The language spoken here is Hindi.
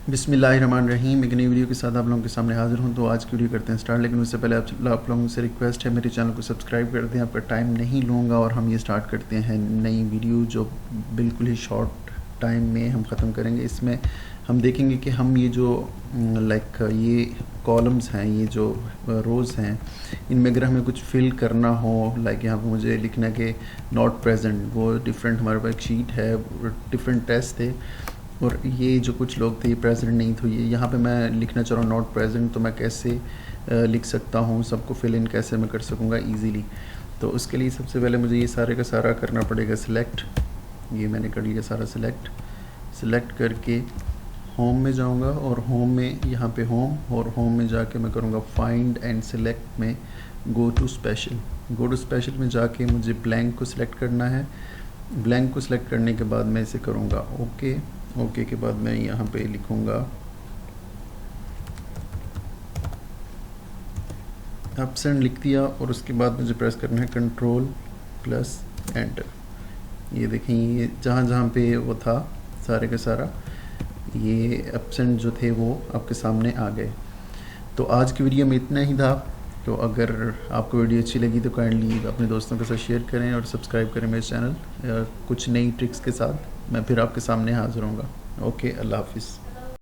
बिस्मिल्लाहिर्रहमानिर्रहीम। एक नई वीडियो के साथ आप लोगों के सामने हाज़िर हूँ। तो आज की वीडियो करते हैं स्टार्ट, लेकिन उससे पहले आप लोगों से रिक्वेस्ट है, मेरे चैनल को सब्सक्राइब कर दें। आपका टाइम नहीं लूँगा और हम ये स्टार्ट करते हैं नई वीडियो जो बिल्कुल ही शॉर्ट टाइम में हम ख़त्म करेंगे। इसमें हम देखेंगे कि हम ये जो ये कॉलम्स हैं, ये जो रोज़ हैं, इनमें अगर हमें कुछ फिल करना हो, यहाँ पे मुझे लिखना है कि नॉट प्रेजेंट, वो डिफरेंट हमारे पास एक शीट है, डिफरेंट टेस्ट थे और ये जो कुछ लोग थे ये प्रेजेंट नहीं थे। ये यहाँ पे मैं लिखना चाह रहा हूँ नॉट प्रेजेंट, तो मैं कैसे लिख सकता हूँ, सबको फिल इन कैसे मैं कर सकूँगा ईज़िली। तो उसके लिए सबसे पहले मुझे ये सारे का सारा करना पड़ेगा सिलेक्ट। ये मैंने कर लिया सारा सिलेक्ट करके होम में जाऊँगा और होम में यहाँ पे होम, और होम में जाके मैं करूँगा फाइंड एंड सिलेक्ट में गो टू स्पेशल में जाके मुझे ब्लैंक को सिलेक्ट करना है। ब्लैंक को सिलेक्ट करने के बाद मैं इसे करूँगा ओके के बाद मैं यहाँ पे लिखूँगा एब्सेंट, लिख दिया और उसके बाद मुझे प्रेस करना है कंट्रोल प्लस एंटर। ये देखें, ये जहाँ पे वो था सारे का सारा ये एब्सेंट जो थे वो आपके सामने आ गए। तो आज की वीडियो में इतना ही था। तो अगर आपको वीडियो अच्छी लगी तो काइंडली अपने दोस्तों के साथ शेयर करें और सब्सक्राइब करें मेरे चैनल। कुछ नई ट्रिक्स के साथ मैं फिर आपके सामने हाज़िर होऊंगा। ओके, अल्लाह हाफिज़।